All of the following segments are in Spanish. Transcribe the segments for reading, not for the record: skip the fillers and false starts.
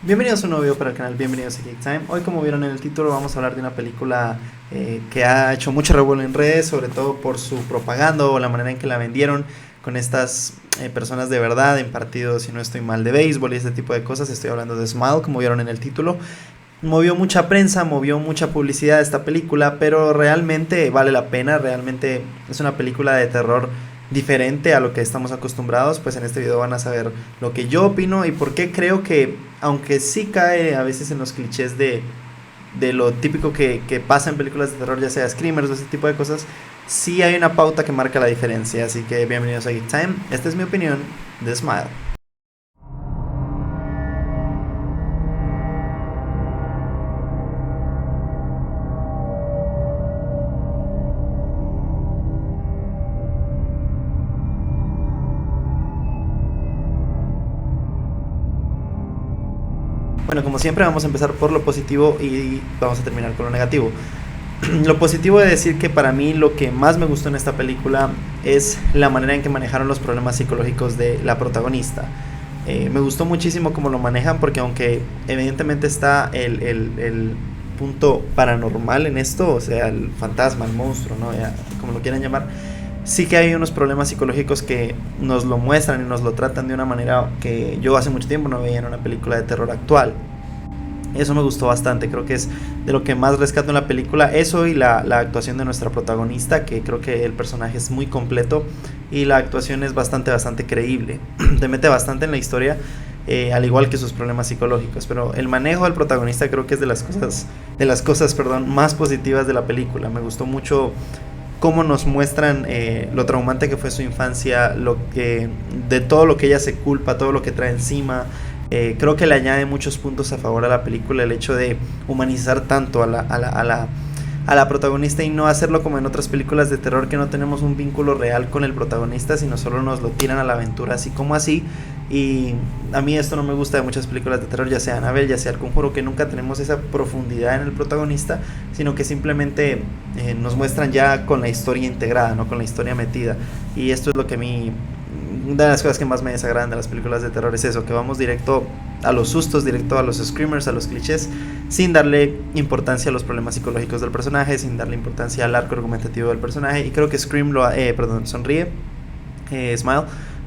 Bienvenidos a un nuevo video para el canal, bienvenidos a Geek Time. Hoy, como vieron en el título, vamos a hablar de una película que ha hecho mucho revuelo en redes, sobre todo por su propaganda o la manera en que la vendieron con estas personas de verdad en partidos, si no estoy mal, de béisbol y este tipo de cosas. Estoy hablando de Smile, como vieron en el título. Movió mucha prensa, movió mucha publicidad esta película, pero realmente vale la pena, realmente es una película de terror diferente a lo que estamos acostumbrados. Pues en este video van a saber lo que yo opino y por qué creo que, aunque sí cae a veces en los clichés de lo típico que pasa en películas de terror, ya sea screamers o ese tipo de cosas, sí hay una pauta que marca la diferencia. Así que bienvenidos a Geek Time, esta es mi opinión de Smile. Bueno, como siempre vamos a empezar por lo positivo y vamos a terminar con lo negativo. Lo positivo de decir que para mí lo que más me gustó en esta película es la manera en que manejaron los problemas psicológicos de la protagonista. Me gustó muchísimo cómo lo manejan, porque aunque evidentemente está el punto paranormal en esto, o sea, el fantasma, el monstruo, ¿no? Ya, como lo quieran llamar, sí que hay unos problemas psicológicos que nos lo muestran y nos lo tratan de una manera que yo hace mucho tiempo no veía en una película de terror actual. Eso me gustó bastante, creo que es de lo que más rescato en la película. Eso y la actuación de nuestra protagonista, que creo que el personaje es muy completo y la actuación es bastante creíble. Te mete bastante en la historia, al igual que sus problemas psicológicos. Pero el manejo del protagonista creo que es de las cosas más positivas de la película. Me gustó mucho cómo nos muestran lo traumante que fue su infancia, de todo lo que ella se culpa, todo lo que trae encima. Creo que le añade muchos puntos a favor a la película el hecho de humanizar tanto a la protagonista y no hacerlo como en otras películas de terror, que no tenemos un vínculo real con el protagonista, sino solo nos lo tiran a la aventura así como así. Y a mí esto no me gusta de muchas películas de terror, ya sea Annabelle, ya sea El Conjuro, que nunca tenemos esa profundidad en el protagonista, sino que simplemente nos muestran ya con la historia integrada, no con la historia metida. Y esto es lo que a mí, una de las cosas que más me desagradan de las películas de terror, es eso, que vamos directo a los sustos, directo a los screamers, a los clichés, sin darle importancia a los problemas psicológicos del personaje, sin darle importancia al arco argumentativo del personaje. Y creo que Smile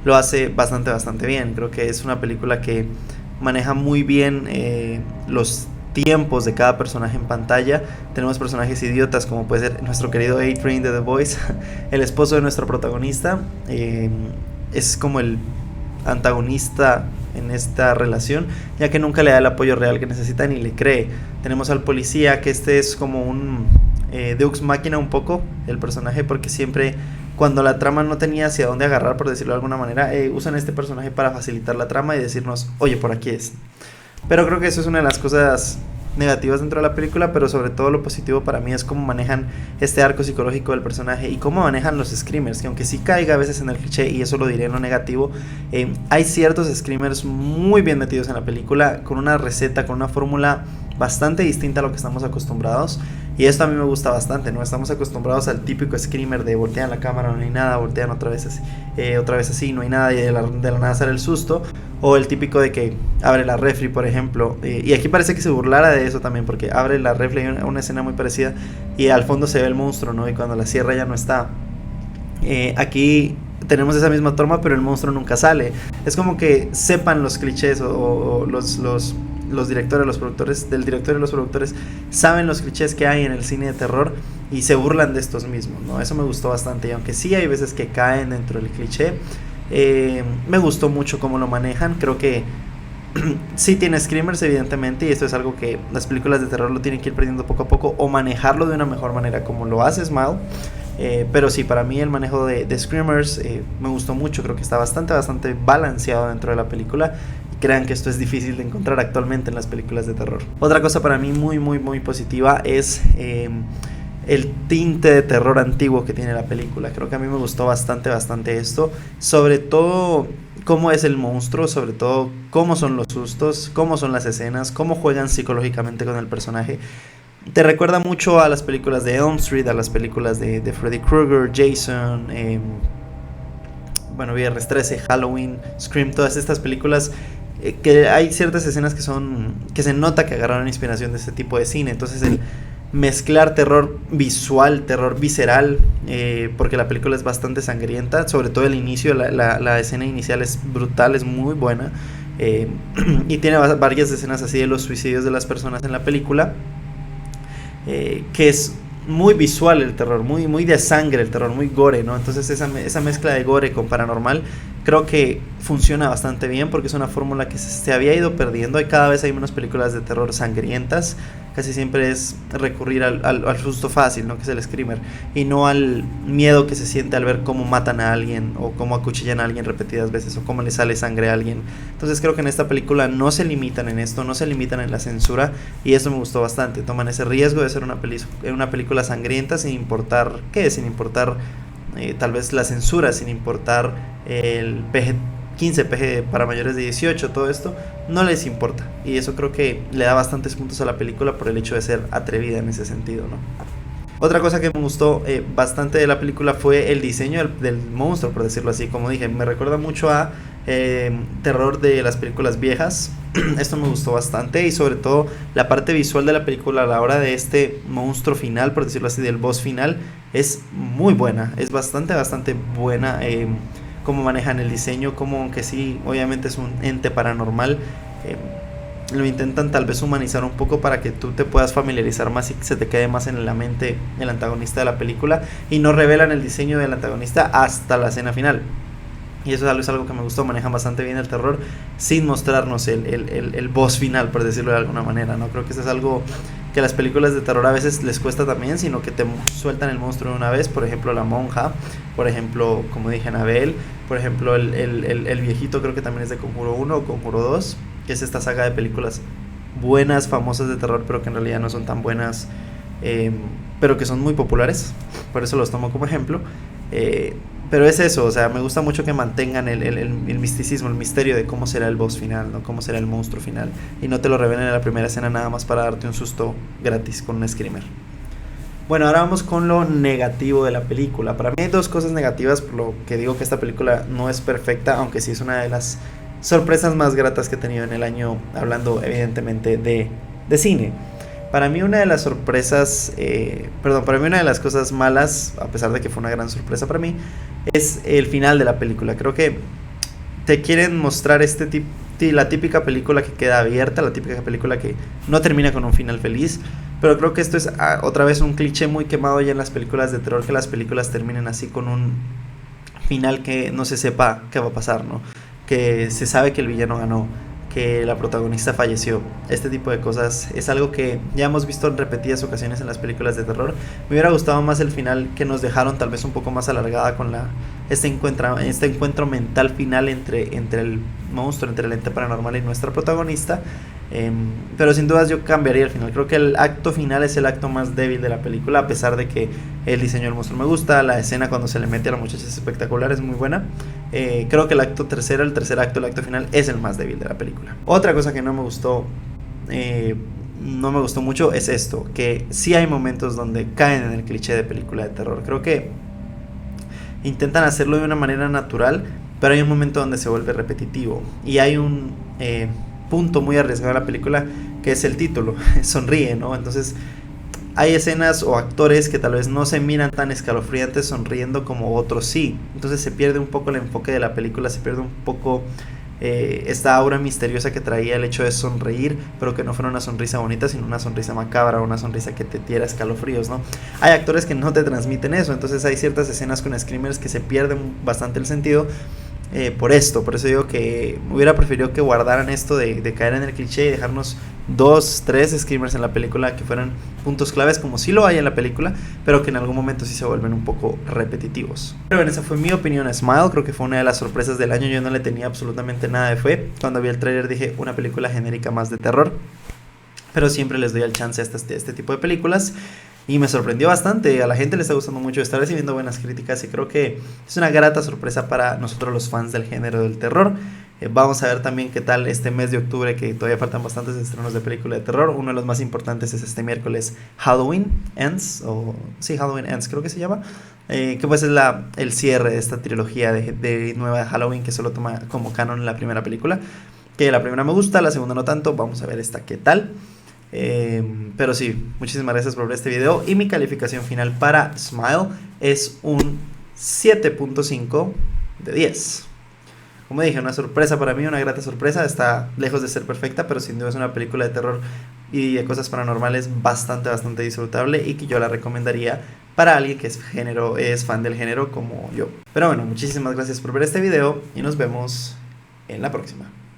lo hace bastante bien. Creo que es una película que maneja muy bien los tiempos de cada personaje en pantalla. Tenemos personajes idiotas como puede ser nuestro querido A-Train de The Boys, el esposo de nuestro protagonista. Es como el antagonista en esta relación, ya que nunca le da el apoyo real que necesita ni le cree. Tenemos al policía, que este es como un Deus Machina un poco, el personaje, porque siempre cuando la trama no tenía hacia dónde agarrar, por decirlo de alguna manera, usan este personaje para facilitar la trama y decirnos, oye, por aquí es. Pero creo que eso es una de las cosas negativas dentro de la película, pero sobre todo lo positivo para mí es cómo manejan este arco psicológico del personaje y cómo manejan los screamers, que aunque sí caiga a veces en el cliché, y eso lo diré en lo negativo, hay ciertos screamers muy bien metidos en la película, con una receta, con una fórmula bastante distinta a lo que estamos acostumbrados. Y esto a mí me gusta bastante, ¿no? Estamos acostumbrados al típico screamer de voltean la cámara, no hay nada, voltean otra vez así, no hay nada, y de la nada sale el susto. O el típico de que abre la refri, por ejemplo. Y aquí parece que se burlara de eso también, porque abre la refri, hay una escena muy parecida, y al fondo se ve el monstruo, ¿no? Y cuando la cierra ya no está. Aquí tenemos esa misma toma, pero el monstruo nunca sale. Es como que sepan los clichés o los directores, los productores, del director y los productores saben los clichés que hay en el cine de terror y se burlan de estos mismos, ¿no? Eso me gustó bastante, y aunque sí hay veces que caen dentro del cliché, me gustó mucho cómo lo manejan. Creo que sí tiene screamers, evidentemente, y esto es algo que las películas de terror lo tienen que ir perdiendo poco a poco o manejarlo de una mejor manera como lo hace Smile. Pero sí, para mí el manejo de screamers me gustó mucho. Creo que está bastante balanceado dentro de la película. Crean que esto es difícil de encontrar actualmente en las películas de terror. Otra cosa para mí muy positiva es el tinte de terror antiguo que tiene la película. Creo que a mí me gustó bastante esto, sobre todo cómo es el monstruo, sobre todo cómo son los sustos, cómo son las escenas, cómo juegan psicológicamente con el personaje. Te recuerda mucho a las películas de Elm Street, a las películas de Freddy Krueger, Jason, Viernes 13, Halloween, Scream, todas estas películas que hay ciertas escenas que se nota que agarraron inspiración de este tipo de cine. Entonces el mezclar terror visual, terror visceral, porque la película es bastante sangrienta, sobre todo el inicio, la escena inicial es brutal, es muy buena, y tiene varias escenas así de los suicidios de las personas en la película, que es muy visual el terror, muy de sangre el terror, muy gore, ¿no? Entonces esa mezcla de gore con paranormal creo que funciona bastante bien, porque es una fórmula que se había ido perdiendo, y cada vez hay menos películas de terror sangrientas. Casi siempre es recurrir al susto fácil, ¿no? Que es el screamer, y no al miedo que se siente al ver cómo matan a alguien, o cómo acuchillan a alguien repetidas veces, o cómo le sale sangre a alguien. Entonces creo que en esta película no se limitan en esto, no se limitan en la censura, y eso me gustó bastante. Toman ese riesgo de ser una película sangrienta sin importar qué, sin importar tal vez la censura, sin importar el PG-15, PG para mayores de 18, todo esto no les importa, y eso creo que le da bastantes puntos a la película por el hecho de ser atrevida en ese sentido, ¿no? Otra cosa que me gustó bastante de la película fue el diseño del monstruo, por decirlo así. Como dije, me recuerda mucho a terror de las películas viejas. Esto me gustó bastante, y sobre todo la parte visual de la película a la hora de este monstruo final, por decirlo así, del boss final, es muy buena, es bastante buena. Cómo manejan el diseño, como aunque sí, obviamente es un ente paranormal, lo intentan tal vez humanizar un poco para que tú te puedas familiarizar más y se te quede más en la mente el antagonista de la película, y no revelan el diseño del antagonista hasta la escena final. Y eso es algo que me gustó, manejan bastante bien el terror sin mostrarnos el boss final, por decirlo de alguna manera, ¿no? Creo que eso es algo que a las películas de terror a veces les cuesta también, sino que te sueltan el monstruo de una vez. Por ejemplo, La Monja, por ejemplo, como dije, Annabelle, por ejemplo, el viejito, creo que también es de Conjuro 1 o Conjuro 2, que es esta saga de películas buenas, famosas de terror, pero que en realidad no son tan buenas, pero que son muy populares, por eso los tomo como ejemplo. Pero es eso, o sea, me gusta mucho que mantengan el misticismo, el misterio de cómo será el boss final, ¿no? Cómo será el monstruo final, y no te lo revelen en la primera escena nada más para darte un susto gratis con un screamer. Bueno, ahora vamos con lo negativo de la película. Para mí hay dos cosas negativas, por lo que digo que esta película no es perfecta, aunque sí es una de las sorpresas más gratas que he tenido en el año, hablando evidentemente de cine. Para mí una de las sorpresas, para mí una de las cosas malas, a pesar de que fue una gran sorpresa para mí, es el final de la película. Creo que te quieren mostrar la típica película que queda abierta, la típica película que no termina con un final feliz, pero creo que esto es otra vez un cliché muy quemado ya en las películas de terror, que las películas terminen así con un final que no se sepa qué va a pasar, ¿no? Que se sabe que el villano ganó, que la protagonista falleció. Este tipo de cosas es algo que ya hemos visto en repetidas ocasiones en las películas de terror. Me hubiera gustado más el final que nos dejaron, tal vez un poco más alargada, con este encuentro mental final entre el monstruo, entre el ente paranormal y nuestra protagonista. Pero sin dudas yo cambiaría el final. Creo que el acto final es el acto más débil de la película, a pesar de que el diseño del monstruo me gusta, la escena cuando se le mete a la muchacha es espectacular, es muy buena. Creo que el tercer acto, el acto final, es el más débil de la película. Otra cosa que no me gustó mucho es esto, que sí hay momentos donde caen en el cliché de película de terror. Creo que intentan hacerlo de una manera natural, pero hay un momento donde se vuelve repetitivo, y hay un punto muy arriesgado en la película, que es el título, Sonríe, ¿no? Entonces hay escenas o actores que tal vez no se miran tan escalofriantes sonriendo como otros sí. Entonces se pierde un poco el enfoque de la película, se pierde un poco esta aura misteriosa que traía el hecho de sonreír, pero que no fuera una sonrisa bonita, sino una sonrisa macabra, una sonrisa que te diera escalofríos, ¿no? Hay actores que no te transmiten eso, entonces hay ciertas escenas con screamers que se pierden bastante el sentido. Por eso digo que hubiera preferido que guardaran esto de caer en el cliché y dejarnos 2, 3 screamers en la película que fueran puntos claves, como sí lo hay en la película, pero que en algún momento sí se vuelven un poco repetitivos. Pero bueno, esa fue mi opinión a Smile. Creo que fue una de las sorpresas del año. Yo no le tenía absolutamente nada de fe. Cuando vi el tráiler dije, una película genérica más de terror, pero siempre les doy el chance a este tipo de películas. Y me sorprendió bastante, a la gente le está gustando mucho, está recibiendo buenas críticas, y creo que es una grata sorpresa para nosotros los fans del género del terror. Vamos a ver también qué tal este mes de octubre, que todavía faltan bastantes estrenos de película de terror. Uno de los más importantes es este miércoles, Halloween Ends, Halloween Ends creo que se llama, que pues es el cierre de esta trilogía de nueva de Halloween, que solo toma como canon la primera película. que la primera me gusta, la segunda no tanto. Vamos a ver esta qué tal. Pero sí, muchísimas gracias por ver este video. Y mi calificación final para Smile es un 7.5 de 10. Como dije, una sorpresa para mí, una grata sorpresa. Está lejos de ser perfecta, pero sin duda es una película de terror y de cosas paranormales bastante disfrutable, y que yo la recomendaría para alguien que es fan del género como yo. Pero bueno, muchísimas gracias por ver este video y nos vemos en la próxima.